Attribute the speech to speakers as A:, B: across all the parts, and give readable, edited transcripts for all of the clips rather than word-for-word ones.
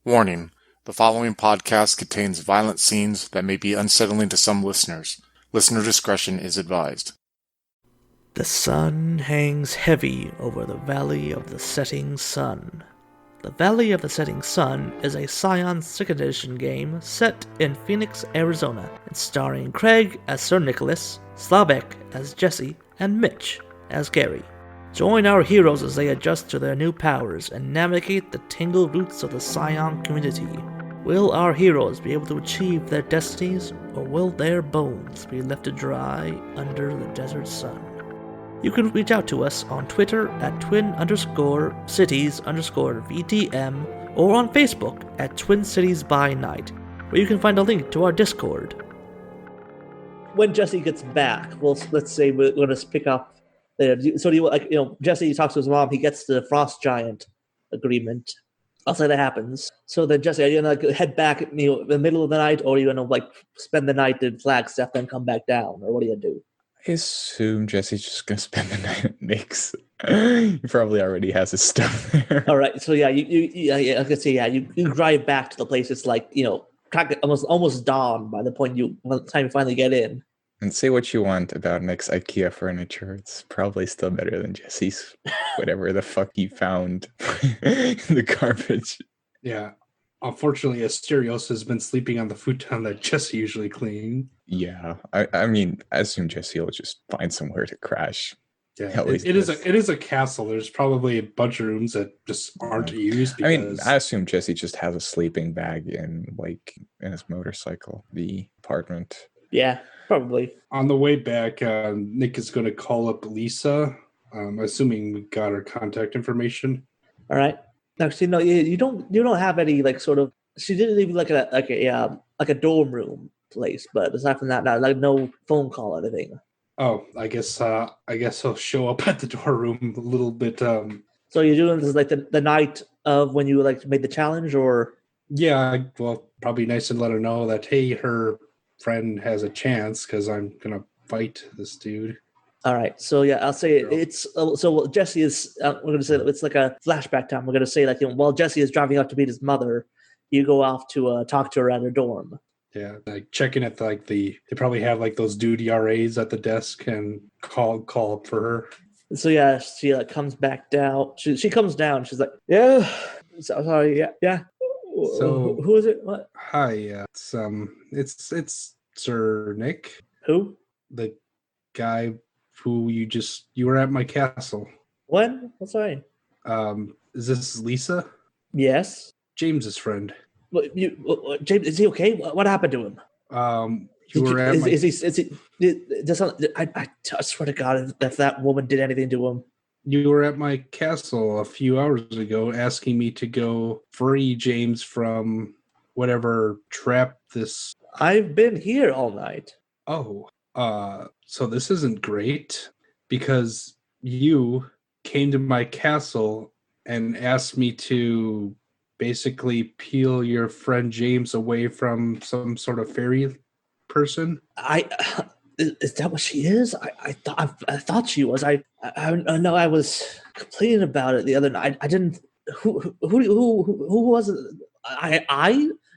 A: Warning: the following podcast contains violent scenes that may be unsettling to some listeners. Listener discretion is advised.
B: The sun hangs heavy over the Valley of the Setting Sun. The Valley of the Setting Sun is a Scion 2nd edition game set in Phoenix, Arizona, and starring Craig as Sir Nicholas, Slavek as Jesse, and Mitch as Gary. Join our heroes as they adjust to their new powers and navigate the tangled roots of the Scion community. Will our heroes be able to achieve their destinies, or will their bones be left to dry under the desert sun? You can reach out to us on Twitter at twin_cities_VTM or on Facebook at Twin Cities by Night, where you can find a link to our Discord. When Jesse gets back, let's say we're going to pick up there. So Jesse talks to his mom. He gets the Frost Giant agreement. I'll say that happens. So then Jesse, are you gonna head back in the middle of the night, or are you gonna spend the night in Flagstaff then come back down, or what are you gonna do?
C: I assume Jesse's just gonna spend the night at Nick's. He probably already has his stuff there.
B: All right, so I was gonna say you drive back to the place. It's almost dawn by the time you finally get in.
C: And say what you want about Nick's IKEA furniture, it's probably still better than Jesse's whatever the fuck he found in the garbage.
D: Yeah. Unfortunately, Asterios has been sleeping on the futon that Jesse usually cleans.
C: Yeah. I mean, I assume Jesse will just find somewhere to crash.
D: Yeah, it is a castle. There's probably a bunch of rooms that just aren't used. Because...
C: I assume Jesse just has a sleeping bag in his motorcycle, the apartment.
B: Yeah, probably.
D: On the way back, Nick is going to call up Lisa. Assuming we got her contact information.
B: All right. Actually, no, you don't have any She didn't leave like a dorm room place, but aside from that, no phone call or anything.
D: Oh, I guess he'll show up at the door room a little bit.
B: So you're doing this the night of when you made the challenge, or?
D: Yeah, well, probably nice to let her know that hey, her friend has a chance because I'm gonna fight this dude.
B: All right, so yeah, I'll say it's Jesse is. We're gonna say it's like a flashback time. We're gonna say while Jesse is driving up to meet his mother, you go off to talk to her at her dorm.
D: Yeah, checking at they probably have those duty RAs at the desk and call up for her.
B: So yeah, she comes back down. She comes down. She's like, yeah, sorry, yeah.
D: So
B: who is it? What?
D: Hi, it's Sir Nick.
B: Who?
D: The guy who you were at my castle.
B: When? What's that?
D: Is this Lisa?
B: Yes.
D: James's friend.
B: James, is he okay? What happened to him?
D: You were at my...
B: I swear to God, if that woman did anything to him.
D: You were at my castle a few hours ago asking me to go free James from whatever trap this...
B: I've been here all night.
D: Oh, so this isn't great because you came to my castle and asked me to basically peel your friend James away from some sort of fairy person.
B: Is that what she is? I thought she was. I know I was complaining about it the other night. I didn't. Who was it?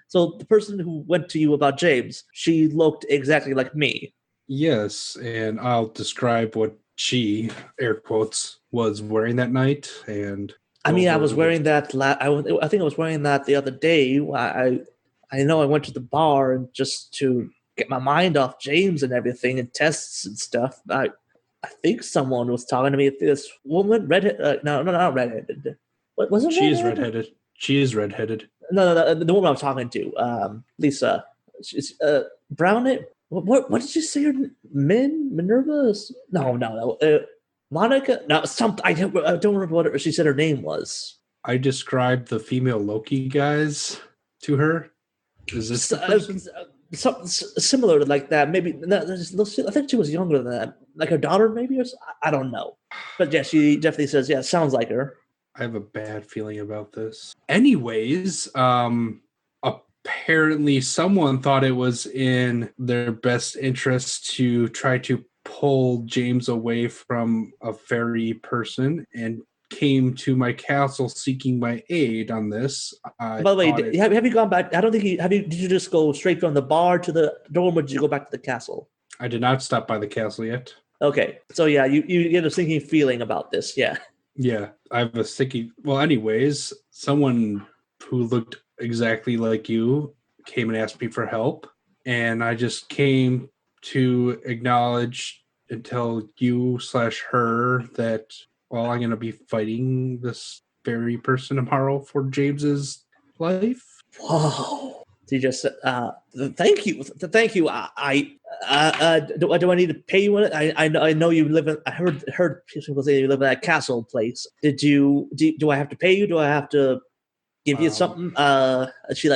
B: So the person who went to you about James, she looked exactly like me.
D: Yes, and I'll describe what she, air quotes, was wearing that night. And
B: I mean, I was wearing that. I think I was wearing that the other day. I know I went to the bar and just to get my mind off James and everything and tests and stuff. I think someone was talking to me. This woman, redhead? No, not redheaded. What was it?
D: She is redheaded. She is redheaded.
B: No, the woman I was talking to, Lisa. She's brown. What did you say? Her Minerva? No. Monica? No, something. I don't remember what she said her name was.
D: I described the female Loki guys to her. Is this the person?
B: Something similar to that. Maybe I think she was younger than that. Like her daughter, maybe, or I don't know. But yeah, she definitely says, yeah, sounds like her.
D: I have a bad feeling about this. Anyways, apparently someone thought it was in their best interest to try to pull James away from a fairy person and came to my castle seeking my aid on this.
B: By the way, have you gone back? I don't think did you just go straight from the bar to the dorm, or did you go back to the castle?
D: I did not stop by the castle yet.
B: Okay, so yeah, you get a sinking feeling about this, yeah.
D: Yeah, I have a sticky. Well, anyways, someone who looked exactly like you came and asked me for help, and I just came to acknowledge and tell you/her that, well, I'm going to be fighting this very person tomorrow for James's life.
B: Whoa! So you just thank you. Do I need to pay you? I know you live in. I heard people say you live in that castle place. Do I have to pay you? Do I have to give you something? She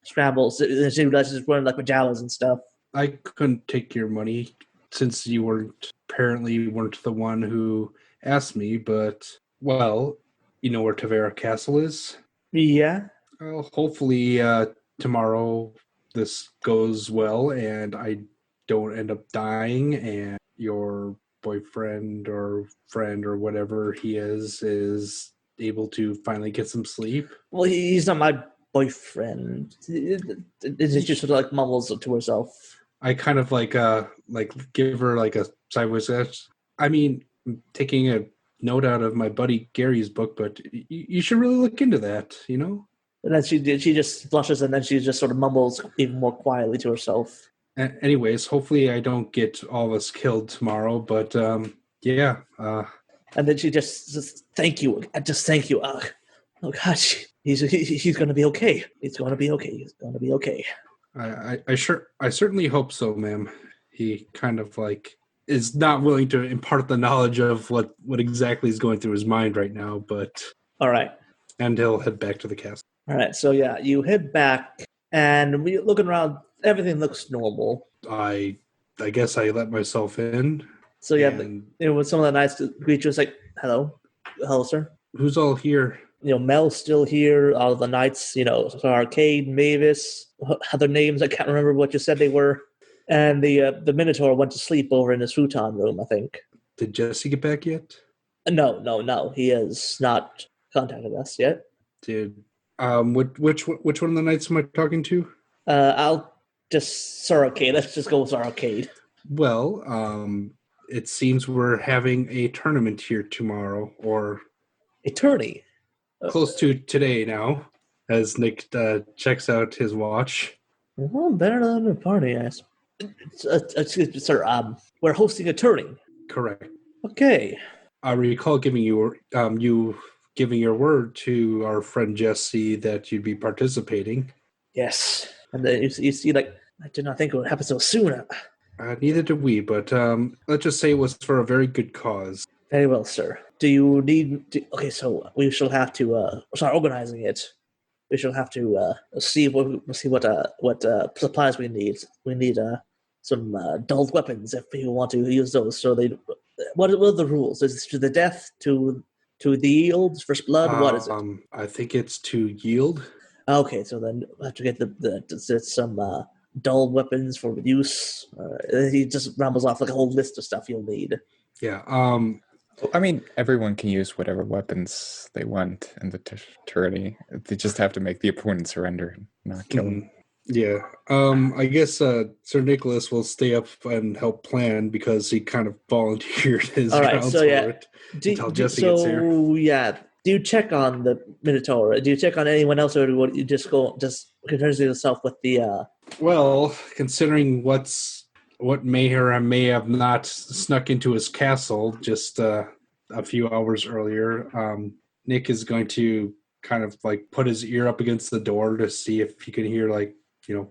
B: scrambles. She just wearing like pajamas and stuff.
D: I couldn't take your money since you weren't the one who asked me. But well, you know where Tavera Castle is.
B: Yeah.
D: Well, hopefully tomorrow this goes well and I don't end up dying and your boyfriend or friend or whatever he is able to finally get some sleep.
B: Well, he's not my boyfriend. It's just sort of like mumbles to herself.
D: I kind of like give her like a sideways sketch. I mean, I'm taking a note out of my buddy Gary's book, but you should really look into that, you know?
B: And then she just blushes, and then she just sort of mumbles even more quietly to herself.
D: Anyways, hopefully I don't get all of us killed tomorrow, but yeah.
B: And then she just thank you. Just thank you. Oh gosh, he's going to be okay. He's going to be okay. He's going to be okay.
D: I certainly hope so, ma'am. He kind of like is not willing to impart the knowledge of what exactly is going through his mind right now, but
B: all right.
D: And he'll head back to the castle.
B: All right, so yeah, you head back, and looking around, everything looks normal.
D: I guess I let myself in.
B: So yeah, when some of the knights greet you, it's like, hello, sir.
D: Who's all here?
B: Mel's still here. All of the knights, Arcade, Mavis, other names I can't remember what you said they were. And the Minotaur went to sleep over in his futon room, I think.
D: Did Jesse get back yet?
B: No, he has not contacted us yet.
D: Which one of the knights am I talking to?
B: I'll just Sir Arcade. Let's just go with Sir Arcade.
D: Well, it seems we're having a tournament here tomorrow, or
B: a tourney.
D: Close to today now, as Nick checks out his watch.
B: Well, better than a party, I guess. Excuse me, sir. We're hosting a tourney.
D: Correct.
B: Okay.
D: I recall giving you giving your word to our friend Jesse that you'd be participating.
B: Yes. And then you see, like, I did not think it would happen so soon.
D: Neither did we, but let's just say it was for a very good cause.
B: Very well, sir. Do you need... okay, so we shall have to start organizing it. We shall have to see what supplies we need. We need some dulled weapons if people want to use those. So what are the rules? Is it to the death, to the yield, first blood? What is it?
D: I think it's to yield.
B: Okay, so then we have to get some dull weapons for use. He just rambles off like a whole list of stuff you'll need.
D: Yeah.
C: I mean, everyone can use whatever weapons they want in the tourney. They just have to make the opponent surrender and not kill him.
D: Yeah. I guess Sir Nicholas will stay up and help plan because he kind of volunteered his rounds for it until Jesse gets here.
B: So, yeah. Do you check on the Minotaur? Do you check on anyone else, or do you just concern yourself with the...
D: Well, considering what may or may have not snuck into his castle just a few hours earlier, Nick is going to kind of like put his ear up against the door to see if he can hear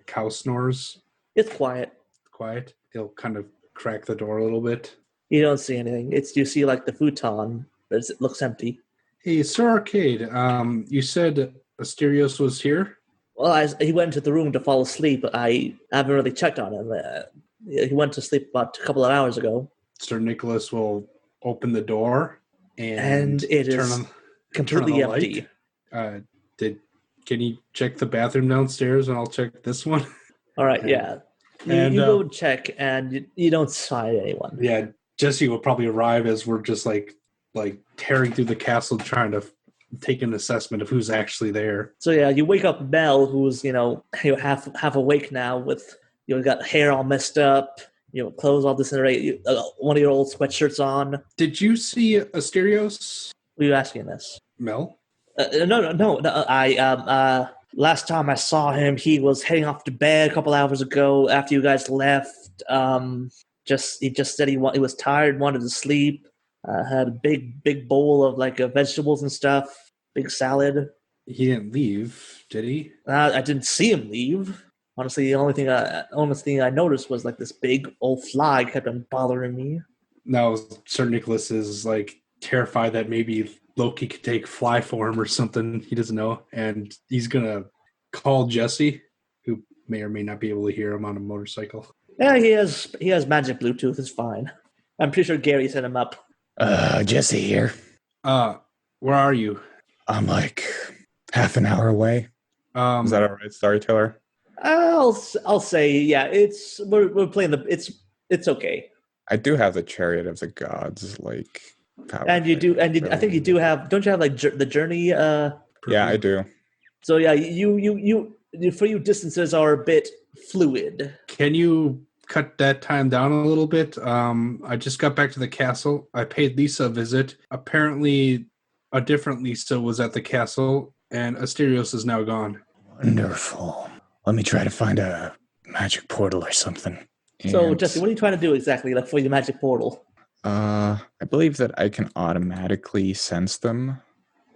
D: cow snores.
B: It's quiet.
D: Quiet. He'll kind of crack the door a little bit.
B: You don't see anything. You see like the futon, but it looks empty.
D: Hey, Sir Arcade, you said Asterios was here?
B: Well, he went into the room to fall asleep. I haven't really checked on him. He went to sleep about a couple of hours ago.
D: Sir Nicholas will open the door
B: and it is completely empty.
D: Can you check the bathroom downstairs and I'll check this one?
B: All right, yeah. You go check and you don't find anyone.
D: Yeah, Jesse will probably arrive as we're just like like tearing through the castle trying to take an assessment of who's actually there.
B: So yeah, you wake up Mel, who's half awake now, with got hair all messed up, clothes all disintegrated, one of your old sweatshirts on.
D: Did you see Asterios?
B: What are you asking this?
D: Mel?
B: No. Last time I saw him, he was heading off to bed a couple hours ago after you guys left. He just said he was tired, wanted to sleep. Had a big bowl of vegetables and stuff, big salad.
D: He didn't leave, did he?
B: I didn't see him leave. Honestly, the only thing I noticed was this big old fly kept on bothering me.
D: Now, Sir Nicholas is terrified that maybe Loki could take fly form or something. He doesn't know, and he's gonna call Jesse, who may or may not be able to hear him on a motorcycle.
B: Yeah, he has magic Bluetooth. It's fine. I'm pretty sure Gary set him up.
C: Jesse here.
D: Where are you?
C: I'm half an hour away. Is that all right, storyteller?
B: I'll say yeah. We're playing it's okay.
C: I do have the chariot of the gods, power.
B: And you do, I think you do have. Don't you have the journey?
C: Yeah, I do.
B: So yeah, you for you distances are a bit fluid.
D: Can you cut that time down a little bit? I just got back to the castle. I paid Lisa a visit. Apparently, a different Lisa was at the castle, and Asterios is now gone.
C: Wonderful. Let me try to find a magic portal or something.
B: So, Jesse, what are you trying to do exactly, for your magic portal?
C: I believe that I can automatically sense them.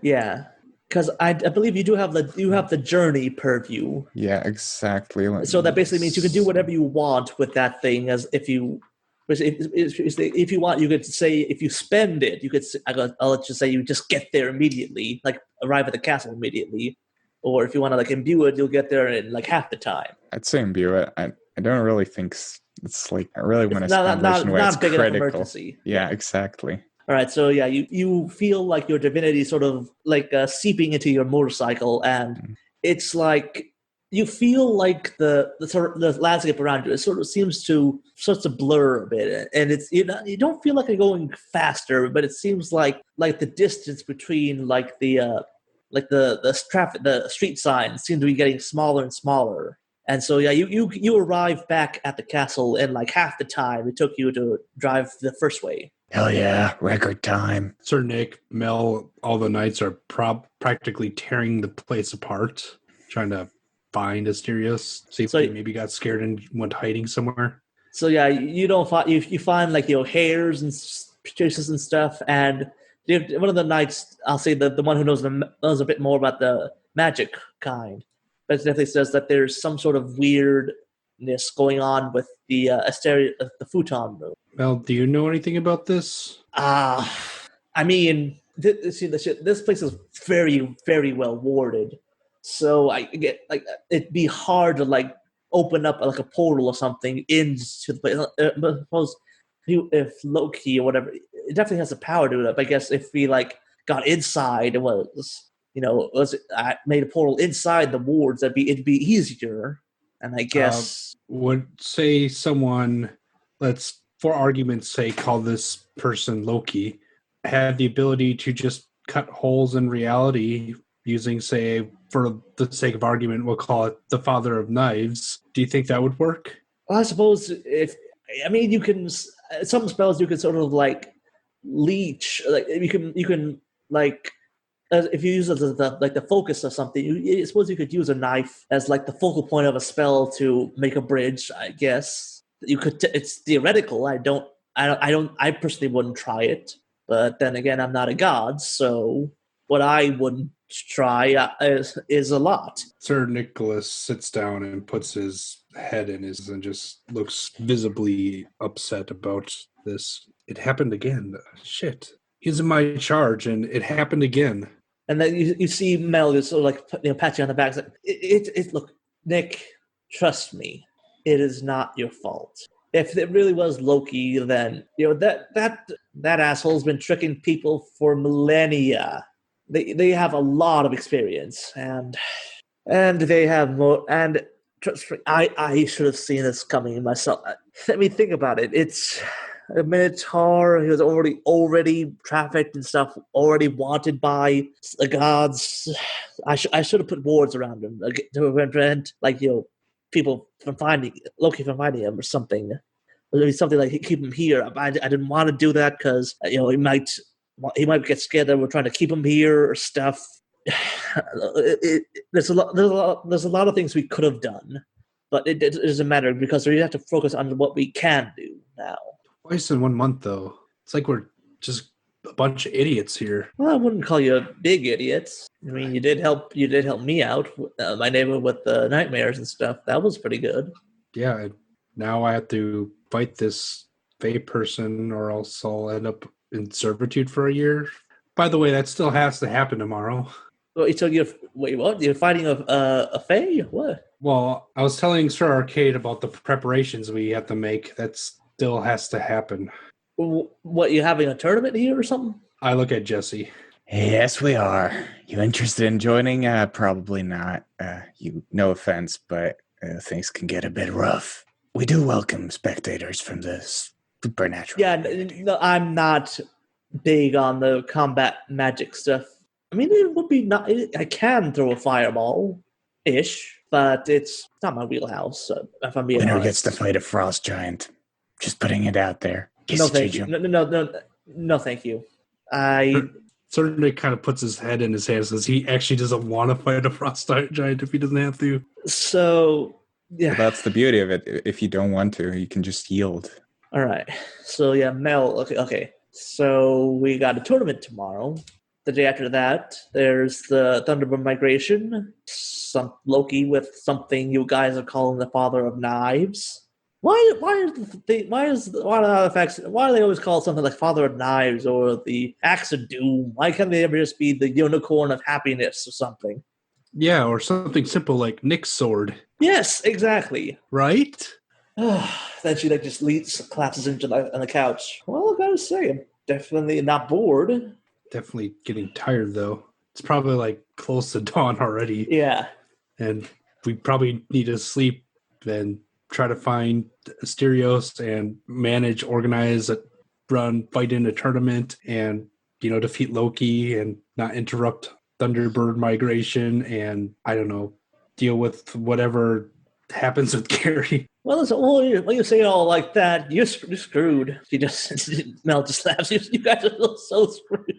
B: Yeah, because I believe you have the journey purview.
C: Yeah, exactly.
B: So that basically means you can do whatever you want with that thing. As if you want, you could say if you spend it, you could. I'll let you say you just get there immediately, arrive at the castle immediately, or if you want to imbue it, you'll get there in half the time.
C: I'd say imbue it. I don't really think it's I really want to spend where it's
B: big
C: critical.
B: Enough emergency.
C: Yeah, exactly.
B: All right, so yeah, you feel like your divinity sort of seeping into your motorcycle, and it's you feel like the landscape around you. It sort of starts to blur a bit, and it's you don't feel like you're going faster, but it seems like the distance between the traffic, the street signs seem to be getting smaller and smaller. And so yeah, you arrive back at the castle in half the time it took you to drive the first way.
C: Hell yeah, record time.
D: Sir Nick, Mel, all the knights are practically tearing the place apart, trying to find Asterios. See if they maybe got scared and went hiding somewhere.
B: So yeah, you find hairs and traces and stuff, and one of the knights, I'll say the one who knows a bit more about the magic kind, but it definitely says that there's some sort of weirdness going on with the the futon room.
D: Mel, do you know anything about this?
B: I mean, this place is very, very well warded. So I get it'd be hard to open up a portal or something into the place. Suppose if Loki or whatever, it definitely has the power to do it. But I guess if we got inside and made a portal inside the wards, it'd be easier. And I guess
D: would say someone, let's for argument's sake call this person Loki, had the ability to just cut holes in reality using, say, for the sake of argument, we'll call it the Father of Knives. Do you think that would work?
B: Well, I suppose you can some spells you can sort of leech. You can if you use the focus of something, I suppose you could use a knife as the focal point of a spell to make a bridge. I guess you could. It's theoretical. I personally wouldn't try it, but then again, I'm not a god, so what I wouldn't try is a lot.
D: Sir Nicholas sits down and puts his head in his and just looks visibly upset about this. It happened again. Shit. He's in my charge, and it happened again.
B: And then you see Mel just sort of pat you on the back. Look, Nick, trust me, it is not your fault. If it really was Loki, then that asshole's been tricking people for millennia. They have a lot of experience, and they have more. And trust me, I should have seen this coming myself. Let me think about it. a Minotaur. He was already trafficked and stuff, already wanted by the gods. I should have put wards around him to prevent, people from finding Loki from finding him or something. Maybe something like keep him here. I didn't want to do that because he might get scared that we're trying to keep him here or stuff. There's a lot of things we could have done, but it doesn't matter because we have to focus on what we can do now.
D: Twice in 1 month, though. It's like we're just a bunch of idiots here.
B: Well, I wouldn't call you big idiots. I mean, you did help me out, my neighbor with the nightmares and stuff. That was pretty good.
D: Yeah, now I have to fight this Fae person, or else I'll end up in servitude for a year. By the way, that still has to happen tomorrow.
B: Wait, so wait, what? You're fighting a Fae? What?
D: Well, I was telling Sir Arcade about the preparations we have to make. That still has to happen.
B: What, you having a tournament here or something?
D: I look at Jesse.
C: Yes, we are. You interested in joining? Probably not. No offense, but things can get a bit rough. We do welcome spectators from the supernatural.
B: Yeah, no, I'm not big on the combat magic stuff. I mean, it would be not. I can throw a fireball-ish, but it's not my wheelhouse. If I'm being
C: Winner
B: honest.
C: gets to fight a frost giant. Just putting it out there.
B: No, thank you. No, thank you.
D: Certainly kind of puts his head in his hands, says he actually doesn't want to fight a frost giant if he doesn't have to.
B: So, yeah.
C: Well, that's the beauty of it. If you don't want to, you can just yield.
B: All right. So, yeah, Mel, okay. So, we got a tournament tomorrow. The day after that, there's the Thunderbird migration. Some Loki with something you guys are calling the Father of Knives. Why do they always call it something like Father of Knives or the Axe of Doom? Why can't they ever just be the Unicorn of Happiness or something?
D: Yeah, or something simple like Nick's sword.
B: Yes, exactly.
D: Right?
B: Then she just collapses on the couch. Well, I gotta say, I'm definitely not bored.
D: Definitely getting tired, though. It's probably close to dawn already.
B: Yeah.
D: And we probably need to sleep and try to find Asterios and manage, organize, fight in a tournament and, defeat Loki and not interrupt Thunderbird migration and, I don't know, deal with whatever happens with Gary.
B: Well, when you say it all like that, you're screwed. Mel just laughs. You guys are so screwed.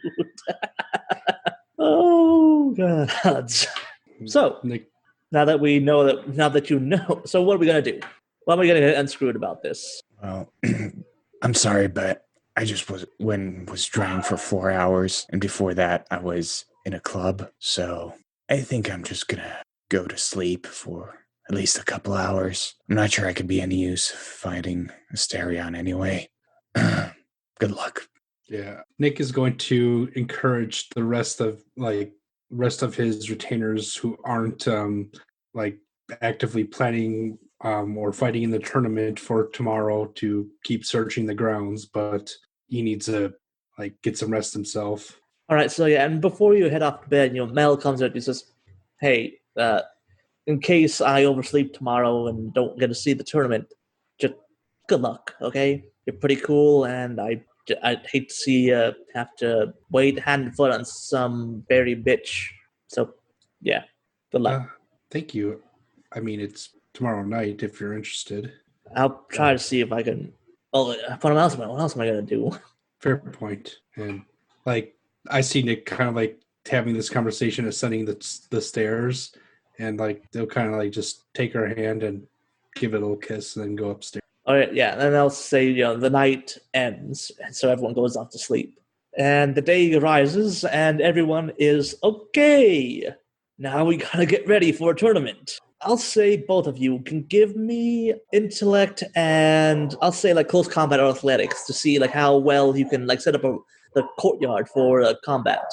B: Oh, God. So,
C: Nick.
B: now that you know, so what are we going to do? What am I going to get unscrewed about this?
C: Well, I'm sorry, but I just was drying for 4 hours, and before that, I was in a club. So I think I'm just gonna go to sleep for at least a couple hours. I'm not sure I could be any use fighting Asterion anyway. Good luck.
D: Yeah, Nick is going to encourage the rest of his retainers who aren't actively planning or fighting in the tournament for tomorrow to keep searching the grounds, but he needs to get some rest himself.
B: All right, so yeah, and before you head off to bed, Mel comes out and says, "Hey, in case I oversleep tomorrow and don't get to see the tournament, just good luck, okay? You're pretty cool, and I'd hate to see you have to wait hand and foot on some berry bitch. So, yeah, good luck."
D: Thank you. I mean, it's tomorrow night if you're interested.
B: I'll try to see if I can. Well, what else am I gonna do?
D: Fair point. And I see Nick kind of having this conversation, ascending the stairs, and they'll kind of just take her hand and give it a little kiss, and then go upstairs.
B: All right, yeah, and then they'll say, the night ends, and so everyone goes off to sleep, and the day rises, and everyone is okay. Now we gotta get ready for a tournament. I'll say both of you can give me intellect and I'll say close combat or athletics to see how well you can set up the courtyard for combat.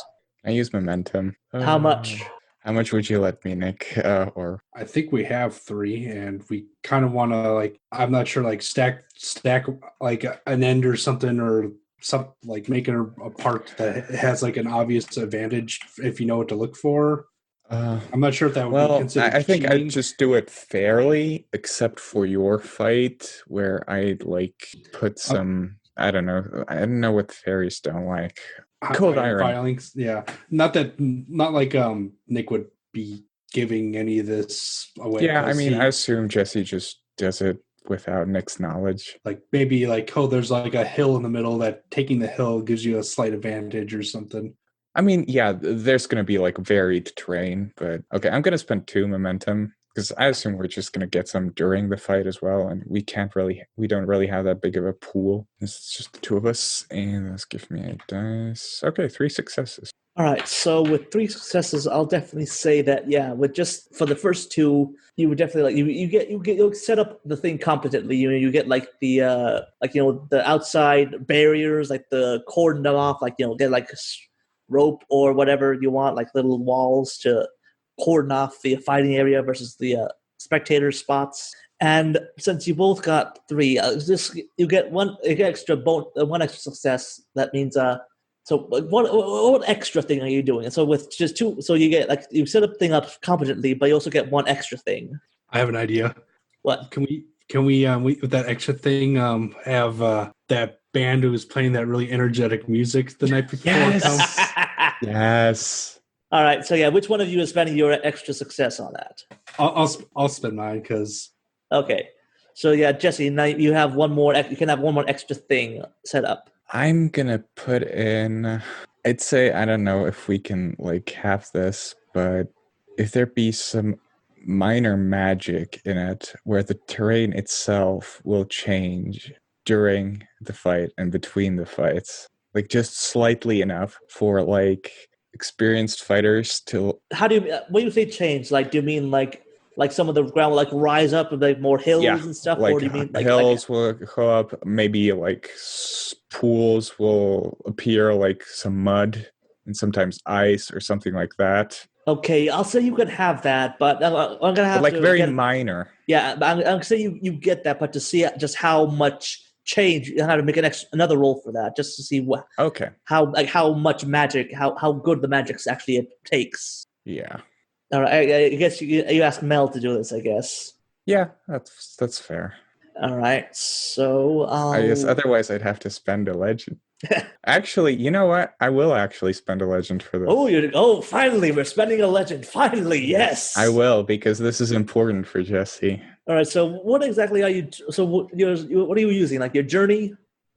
C: I use momentum.
B: How much?
C: How much would you let me, Nick? Or
D: I think we have 3, and we kind of want to I'm not sure stack an end or something, or some making a part that has an obvious advantage if you know what to look for. I'm not sure if that would be considered
C: I think
D: cheating.
C: I'd just do it fairly, except for your fight, where I'd put some I don't know. I don't know what the fairies don't like.
D: Hot
C: Cold iron.
D: violence, yeah. Not like Nick would be giving any of this away.
C: Yeah, I
D: 'cause
C: mean,
D: he,
C: I assume Jesse just does it without Nick's knowledge.
D: like maybe like, oh, there's like a hill in the middle that taking the hill gives you a slight advantage or something.
C: I mean, yeah, there's going to be like varied terrain, but okay, I'm going to spend 2 momentum because I assume we're just going to get some during the fight as well, and we don't really have that big of a pool. It's just the 2 of us, and let's give me a dice. Okay, 3 successes.
B: All right, so with 3 successes, I'll definitely say that with just for the first 2, you would definitely you'll set up the thing competently. You get like the the outside barriers, like the cordon them off, get like rope or whatever you want, like little walls to cordon off the fighting area versus the spectator spots. And since you both got 3, you get one extra success. That means So what extra thing are you doing? And so with just 2, so you get you set up thing up competently, but you also get 1 extra thing.
D: I have an idea.
B: What?
D: Can we with that extra thing have that band who was playing that really energetic music the night before?
C: Yes. Yes.
B: All right. So which one of you is spending your extra success on that?
D: I'll spend mine because.
B: Okay. So Jesse, now you have one more. You can have one more extra thing set up.
C: I'm gonna put in. I'd say I don't know if we can have this, but if there be some minor magic in it where the terrain itself will change during the fight and between the fights, just slightly enough for experienced fighters to.
B: How do you when you say change? Do you mean like some of the ground will rise up and more hills and stuff, or do you mean
C: hills will go up? Maybe pools will appear, some mud and sometimes ice or something like that.
B: Okay, I'll say you can have that, but I'm gonna have to
C: very minor.
B: Yeah, but I'm gonna say you get that, but to see just how much change, you have to make another roll for that, just to see how much magic, how good the magic actually it takes.
C: Yeah.
B: All right, I guess you ask Mel to do this, I guess.
C: Yeah, that's fair.
B: All right, so
C: I guess otherwise I'd have to spend a legend. Actually, you know what? I will actually spend a legend for this.
B: Finally, we're spending a legend. Finally, yes.
C: I will, because this is important for Jesse.
B: All right, so what exactly are you? So what are you using? Your journey?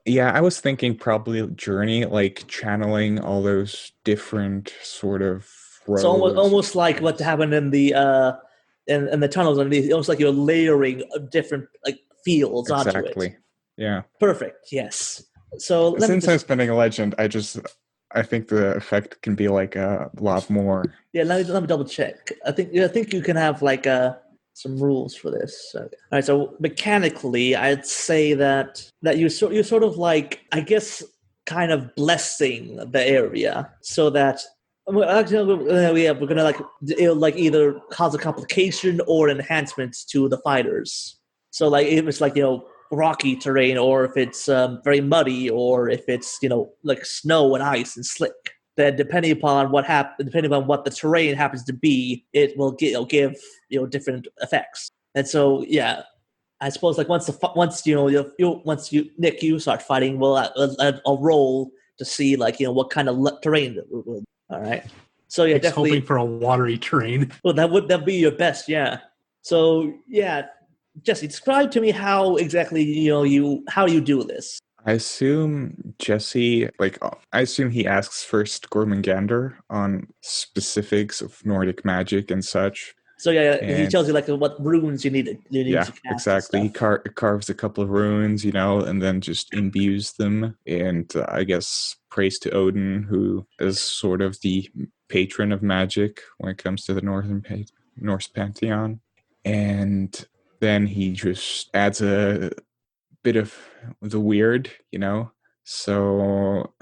C: Yeah, I was thinking probably journey, channeling all those different sort of roads.
B: So almost like what happened in the in the tunnels underneath. Almost like you're layering different fields onto it.
C: Exactly. Yeah.
B: Perfect. Yes. So
C: since I'm spending a legend, I think the effect can be a lot more.
B: Yeah, let me double check. I think you can have some rules for this. Okay. All right, so mechanically, I'd say that you're sort of I guess kind of blessing the area so that we're gonna it'll either cause a complication or enhancements to the fighters. So if it's rocky terrain, or if it's very muddy, or if it's snow and ice and slick, then depending upon what the terrain happens to be, it will give different effects. And so I suppose once Nick, you start fighting, I'll roll to see what kind of terrain it will. All right. So definitely
D: hoping for a watery terrain.
B: Well, that'd be your best, So Jesse, describe to me how exactly how you do this.
C: I assume Jesse, I assume he asks first Gormangander on specifics of Nordic magic and such.
B: So he tells you what runes you need to cast.
C: Exactly. He carves a couple of runes, and then just imbues them. And I guess praise to Odin, who is sort of the patron of magic when it comes to the Norse pantheon. And then he just adds a bit of the weird, so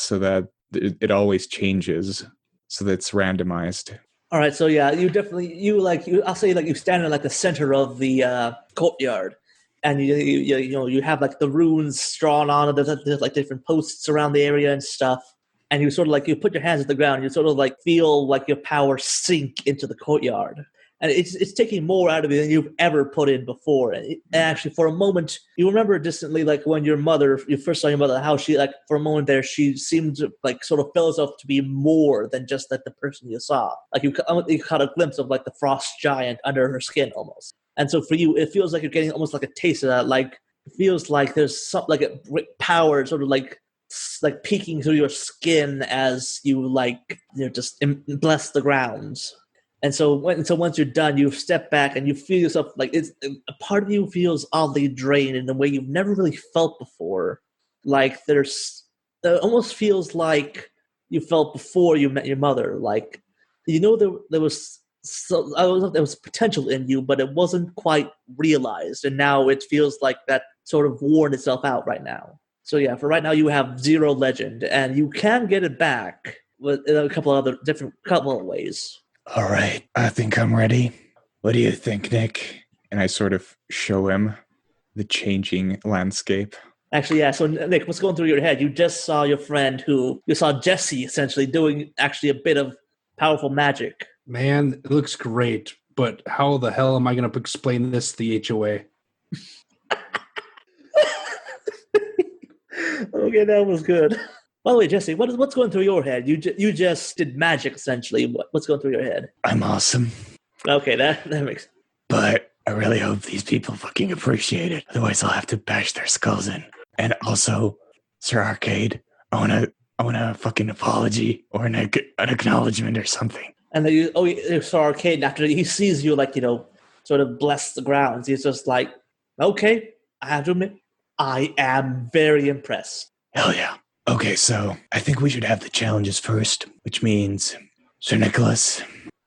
C: that it always changes, so that it's randomized.
B: All right, so you definitely I'll say you stand in the center of the courtyard, and you have the runes drawn on it. There's different posts around the area and stuff, and you sort of you put your hands at the ground. You sort of feel your power sink into the courtyard. and it's taking more out of you than you've ever put in before. And actually, for a moment, you remember distantly, like when you first saw your mother, how she, like, for a moment there, she seemed to, like, sort of feel herself to be more than just like the person you saw. Like you caught a glimpse of like the frost giant under her skin almost. And so for you, it feels like you're getting almost like a taste of that. Like it feels like there's some like a power sort of like peeking through your skin as you just bless the grounds. And so once you're done, you step back and you feel yourself like a part of you feels oddly drained in a way you've never really felt before. Like it almost feels like you felt before you met your mother. Like there was potential in you, but it wasn't quite realized, and now it feels like that sort of worn itself out right now. So yeah, for right now you have 0 legend, and you can get it back in a couple of ways.
C: All right, I think I'm ready. What do you think, Nick? And I sort of show him the changing landscape.
B: Actually, yeah. So Nick, what's going through your head? You just saw your friend you saw Jesse essentially doing actually a bit of powerful magic.
D: Man, it looks great, but how the hell am I going to explain this to the HOA?
B: Okay, that was good. By the way, Jesse, what's going through your head? You just did magic, essentially. What's going through your head?
C: I'm awesome.
B: Okay, that makes sense.
C: But I really hope these people fucking appreciate it. Otherwise, I'll have to bash their skulls in. And also, Sir Arcade, I want a fucking apology or an acknowledgement or something.
B: And then Sir Arcade, after he sees you, sort of bless the grounds, he's just like, okay, I have to admit, I am very impressed.
C: Hell yeah. Okay, so I think we should have the challenges first, which means, Sir Nicholas,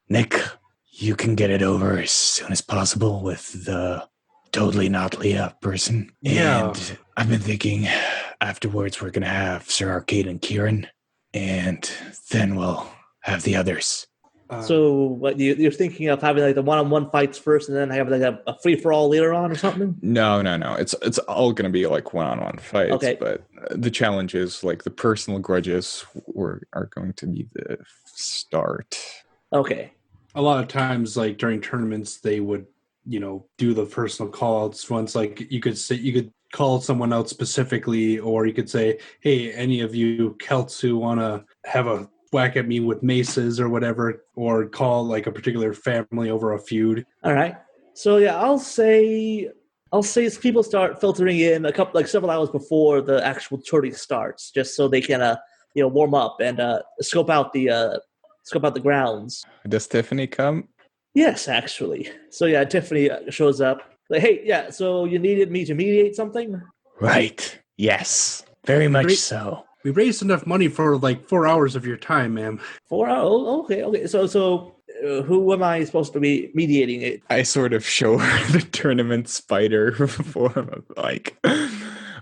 C: Nick, you can get it over as soon as possible with the totally not Leah person.
D: Yeah.
C: And I've been thinking afterwards we're going to have Sir Arcade and Kieran, and then we'll have the others.
B: So what you're thinking of having like the one-on-one fights first, and then have like a free-for-all later on or something?
E: No. It's all going to be like one-on-one fights.
B: Okay.
E: But the challenges, like the personal grudges, are going to be the start.
B: Okay.
D: A lot of times, like during tournaments, they would, do the personal call-outs. Once, like you could call someone out specifically, or you could say, "Hey, any of you Celts who want to have a whack at me with maces or whatever," or call like a particular family over a feud.
B: All right. So yeah, I'll say people start filtering in several hours before the actual tourney starts, just so they can warm up and scope out the grounds.
E: Does Tiffany come?
B: Yes, actually. So yeah, Tiffany shows up. Like, hey, yeah. So you needed me to mediate something?
C: Right. Yes. Very much
D: Great.
C: so.
D: We raised enough money for like 4 hours of your time, ma'am.
B: 4 hours? Oh, okay. So who am I supposed to be mediating it?
E: I sort of show her the tournament spider form of like...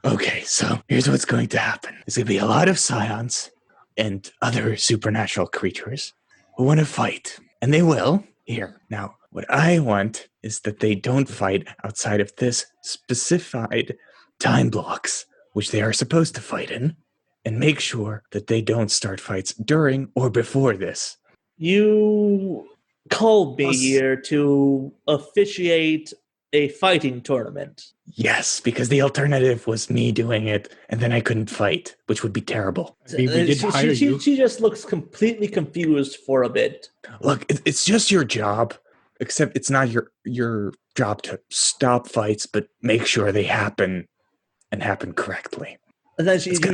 C: Okay, so here's what's going to happen. There's going to be a lot of scions and other supernatural creatures who want to fight. And they will. Here. Now, what I want is that they don't fight outside of this specified time blocks, which they are supposed to fight in. And make sure that they don't start fights during or before this.
B: You called me here to officiate a fighting tournament.
C: Yes, because the alternative was me doing it, and then I couldn't fight, which would be terrible.
D: We did hire you.
B: She just looks completely confused for a bit.
C: Look, it's just your job, except it's not your job to stop fights, but make sure they happen and happen correctly.
B: And then she has to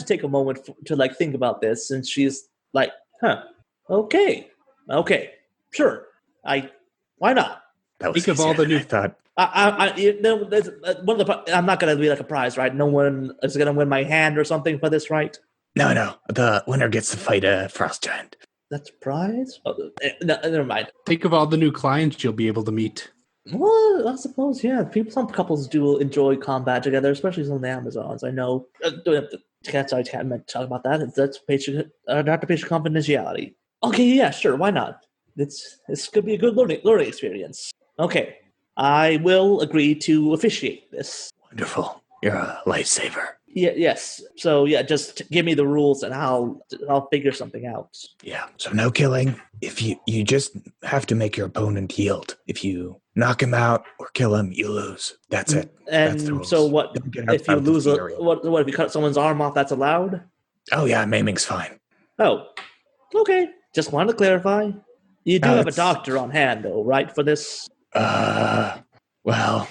B: take a moment to take a moment and she's like, okay, sure, why not?
C: That was
D: Think of all the new.
C: I thought.
B: One of the. I'm not gonna be like a prize, right? No one is gonna win my hand or something for this, right?
C: No. The winner gets to fight a frost giant.
B: That's a prize. Oh, no, never mind.
D: Think of all the new clients you'll be able to meet.
B: Well, I suppose, yeah. Some couples do enjoy combat together, especially some of the Amazons. I know. Don't have to can't talk about that. That's patient confidentiality. Okay, yeah, sure. Why not? This could be a good learning experience. Okay, I will agree to officiate this.
C: Wonderful. You're a lifesaver.
B: Yes. So yeah, just give me the rules and I'll figure something out.
C: Yeah. So no killing. If you just have to make your opponent yield. If you knock him out or kill him, you lose. That's it. That's the
B: And
C: rules.
B: so what
C: Don't get
B: if you
C: out of
B: lose
C: the
B: a
C: area.
B: what if you cut someone's arm off? That's allowed?
C: Oh yeah, maiming's fine.
B: Oh, okay. Just wanted to clarify. You do
C: No,
B: have a
C: it's-
B: doctor on hand, though, right? For this.
C: Well,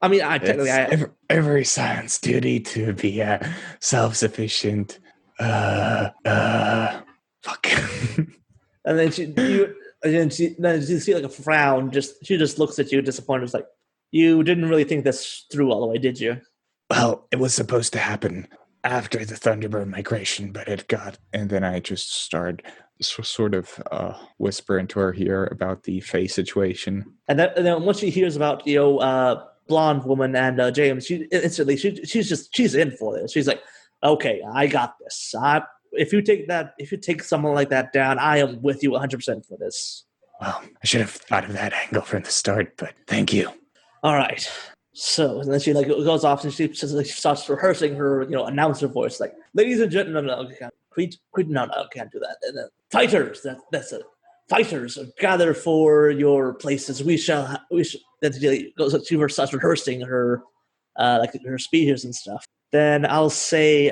B: I mean, I technically,
C: it's every science duty to be self-sufficient. Fuck.
B: And then then you see like a frown. She just looks at you, disappointed. It's like, you didn't really think this through all the way, did you?
C: Well, it was supposed to happen after the Thunderbird migration, but it got.
E: And then I just started sort of whisper into her ear about the Faye situation.
B: And then once she hears about blonde woman and James, she instantly she's in for this. She's like, okay, I got this. If you take someone like that down, I am with you 100% for this.
C: Well, I should have thought of that angle from the start, but thank you.
B: All right. So and then she like goes off and she starts rehearsing her announcer voice, like, ladies and gentlemen, no, can't do that. And then, fighters, that's it. Fighters, gather for your places. We shall. Then she starts rehearsing her her speeches and stuff. Then I'll say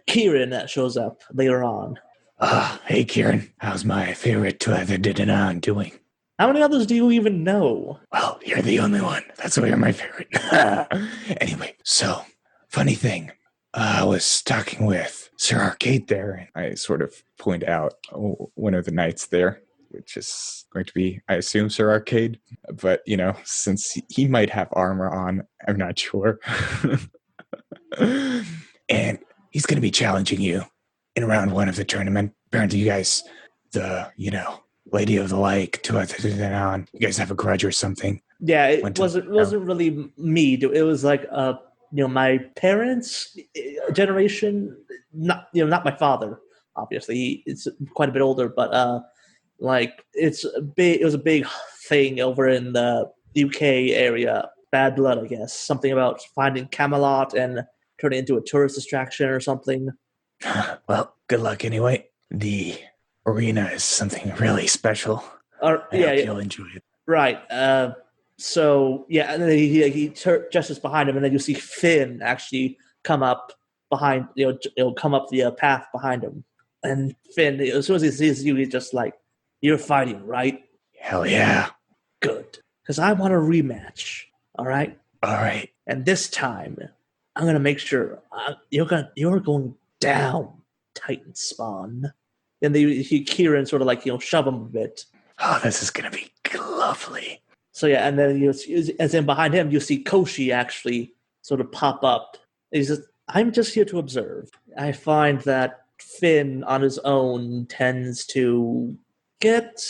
B: Kieran shows up later on.
C: Hey Kieran, how's my favorite Twitter doing?
B: How many others do you even know?
C: Well, you're the only one. That's why you're my favorite. Anyway, so, funny thing. I was talking with Sir Arcade there.
E: I sort of point out one of the knights there, which is going to be, I assume, Sir Arcade. But, since he might have armor on, I'm not sure.
C: And he's going to be challenging you in round 1 of the tournament. Apparently you guys, Lady of the Lake, you guys have a grudge or something.
B: Yeah, it wasn't really me. It was like my parents' generation, not my father. Obviously, it's quite a bit older, but it was a big thing over in the UK area. Bad blood, I guess. Something about finding Camelot and turning into a tourist distraction or something.
C: Well, good luck anyway. The arena is something really special. I hope you'll enjoy it.
B: Right. So yeah, and then he gestures behind him, and then you see Finn actually come up behind, come up the path behind him. And Finn, as soon as he sees you, he's just like, "You're fighting, right?"
C: Hell yeah.
B: Good, because I want a rematch. All right.
C: All right.
B: And this time, I'm gonna make sure you're going down, Titan Spawn. And Kieran sort of shove him a bit.
C: Oh, this is gonna be lovely.
B: So yeah, and then as in behind him, you see Koshi actually sort of pop up. He says, "I'm just here to observe. I vind that Finn on his own tends to get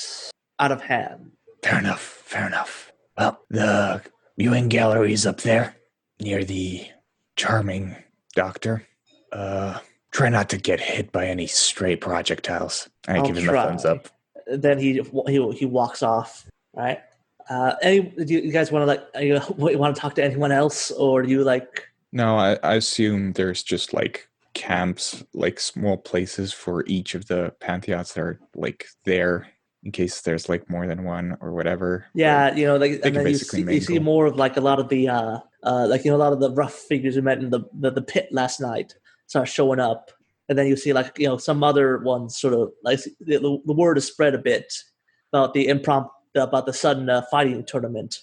B: out of hand."
C: Fair enough. Well, the viewing gallery is up there near the charming doctor. Try not to get hit by any stray projectiles. I give him a thumbs up.
B: Then he walks off. Right. Do you guys want to talk to anyone else, or do you like?
E: No, I assume there's just camps, small places for each of the pantheons that are there in case there's more than one or whatever.
B: Yeah, and then you see more of a lot of the a lot of the rough figures we met in the pit last night start showing up, and then you see some other ones sort of the word is spread a bit about the sudden fighting tournament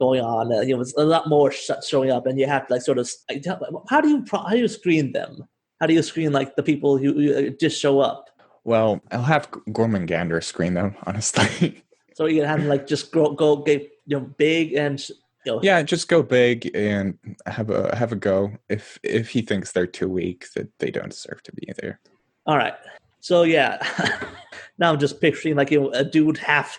B: going on. There's a lot more showing up, and you have to how do you screen them? How do you screen the people who just show up?
E: Well, I'll have Gormangander screen them, honestly.
B: So you can have them just go get big and.
E: Yeah, just go big and have a go. If he thinks they're too weak, that they don't deserve to be there.
B: All right. So yeah, now I'm just picturing a dude half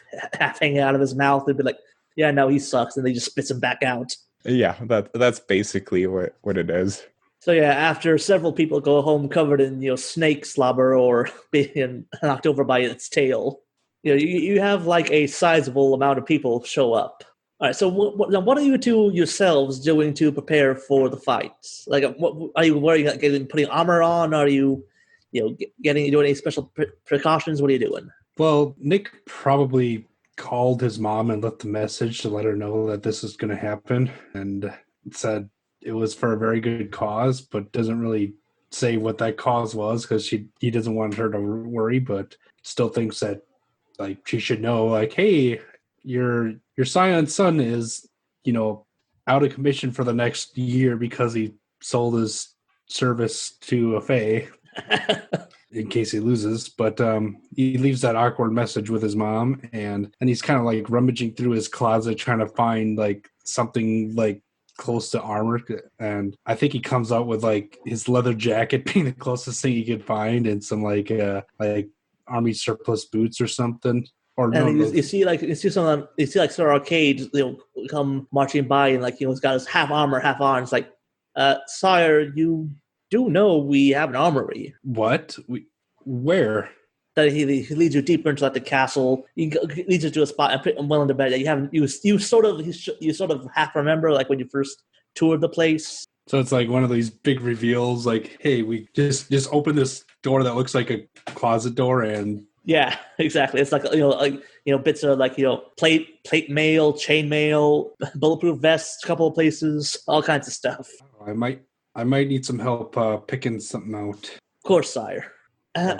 B: hanging out of his mouth and be like, "Yeah, no, he sucks," and they just spits him back out.
E: Yeah, that's basically what it is.
B: So yeah, after several people go home covered in snake slobber or being knocked over by its tail, you have a sizable amount of people show up. All right. So what are you two yourselves doing to prepare for the fights? Like, what are you wearing? Like, putting armor on? Are you, doing any special precautions? What are you doing?
D: Well, Nick probably called his mom and left a message to let her know that this is going to happen, and said it was for a very good cause, but doesn't really say what that cause was because he doesn't want her to worry, but still thinks that like she should know, like, hey, your Scion's son is, out of commission for the next year because he sold his service to a fae in case he loses. But he leaves that awkward message with his mom, and he's kind of like rummaging through his closet trying to find like something like close to armor, and I think he comes out with like his leather jacket being the closest thing he could find, and some like army surplus boots or something. Or
B: and
D: no,
B: you see like Sir Arcade, come marching by, and like he's got his half armor, half on. It's like, sire, you do know we have an armory.
D: What? Where?
B: That he leads you deeper into like the castle. He leads you to a spot and put him well into bed that you sort of half remember, like when you first toured the place.
D: So it's like one of these big reveals, like, hey, we just open this door that looks like a closet door, and
B: yeah, exactly. It's like bits of like plate mail, chain mail, bulletproof vests, a couple of places, all kinds of stuff.
D: I might need some help picking something out.
B: Of course, sire. I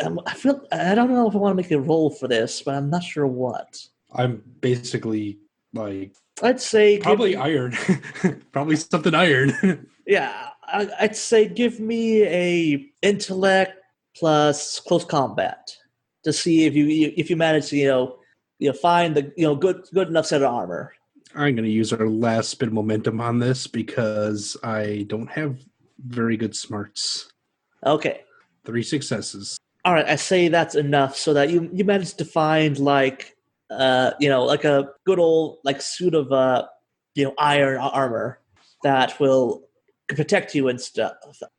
B: don't know if I want to make a roll for this, but I'm not sure what.
D: I'm basically like,
B: I'd say
D: probably iron, probably something iron.
B: Yeah, I'd say give me a intellect plus close combat to see if you manage to find the good enough set of armor.
D: I'm going to use our last bit of momentum on this because I don't have very good smarts.
B: Okay.
D: 3 successes.
B: All right, I say that's enough so that you manage to find like like a good old like suit of iron armor that will protect you and stuff.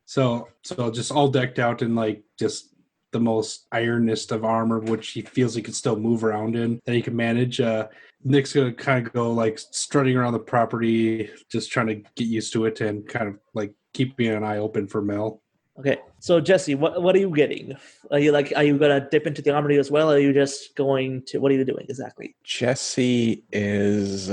D: So just all decked out in like just the most ironest of armor, which he feels he can still move around in, that he can manage. Nick's gonna kind of go like strutting around the property, just trying to get used to it and kind of like keeping an eye open for Mel.
B: Okay, so Jesse, what are you getting? Are you gonna dip into the armory as well, or are you just going to? What are you doing exactly?
E: Jesse is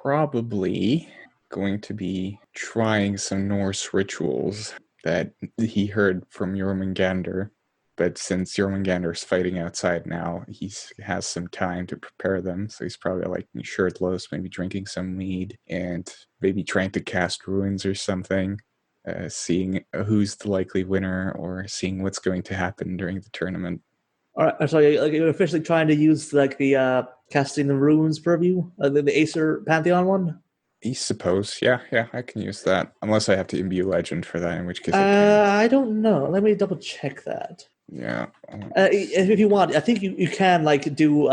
E: probably going to be trying some Norse rituals that he heard from Jormungandr. But since Jormungandr is fighting outside now, he has some time to prepare them. So he's probably like shirtless, maybe drinking some mead, and maybe trying to cast runes or something. Seeing who's the likely winner, or seeing what's going to happen during the tournament.
B: All right, so you're officially trying to use like the casting the runes purview, the Acer Pantheon one.
E: I suppose, yeah, I can use that unless I have to imbue legend for that. In which case,
B: I don't know. Let me double check that.
E: Yeah.
B: If you want, I think you can like do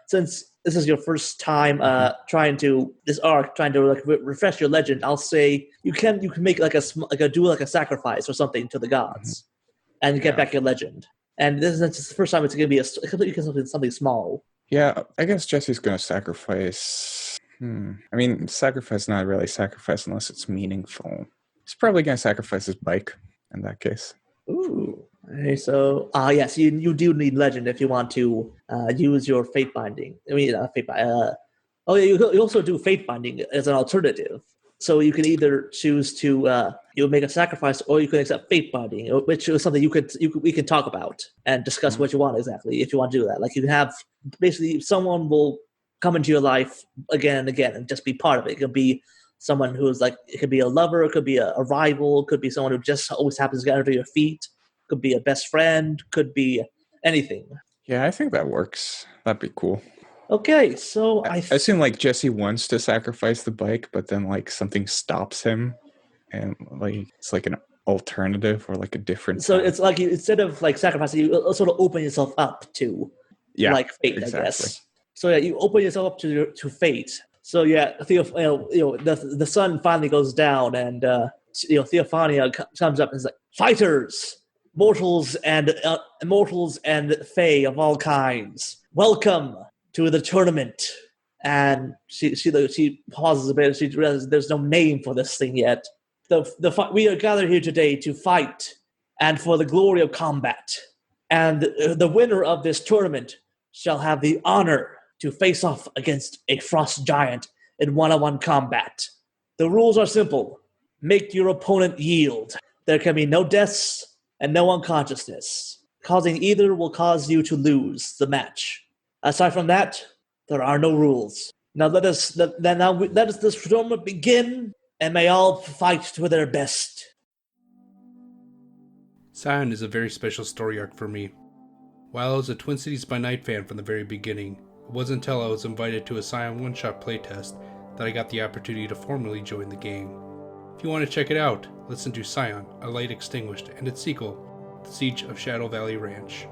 B: since this is your first time trying to like refresh your legend. I'll say you can make like a sacrifice or something to the gods, and get back your legend. And this is the first time it's going to be something small.
E: Yeah, I guess Jesse's going to sacrifice. I mean, sacrifice is not really sacrifice unless it's meaningful. He's probably going to sacrifice his bike in that case.
B: Ooh. Okay, so yes, you do need legend if you want to use your fate binding. I mean, fate. You also do fate binding as an alternative. So you can either choose to make a sacrifice, or you can accept fate binding, which is something we can talk about and discuss what you want exactly if you want to do that. Like you can have basically someone will come into your life again and again and just be part of it. It could be someone who's like, it could be a lover, it could be a rival, it could be someone who just always happens to get under your feet. Could be a best friend, could be anything.
E: Yeah, I think that works. That'd be cool.
B: Okay, so
E: I assume like Jesse wants to sacrifice the bike, but then like something stops him, and like it's like an alternative or like a different.
B: So it's like instead of like sacrificing, you sort of open yourself up to like fate, exactly. I guess. So yeah, you open yourself up to fate. So yeah, the sun finally goes down, and Theophania comes up and is like, fighters. Mortals and fae of all kinds, welcome to the tournament. And she pauses a bit. She realizes there's no name for this thing yet. We are gathered here today to fight and for the glory of combat. And the winner of this tournament shall have the honor to face off against a frost giant in one-on-one combat. The rules are simple. Make your opponent yield. There can be no deaths and no unconsciousness. Causing either will cause you to lose the match. Aside from that, there are no rules. Now let this tournament begin, and may all fight to their best.
D: Scion is a very special story arc for me. While I was a Twin Cities by Night fan from the very beginning, it wasn't until I was invited to a Scion one-shot playtest that I got the opportunity to formally join the game. If you want to check it out, listen to Scion, A Light Extinguished, and its sequel, The Siege of Shadow Valley Ranch.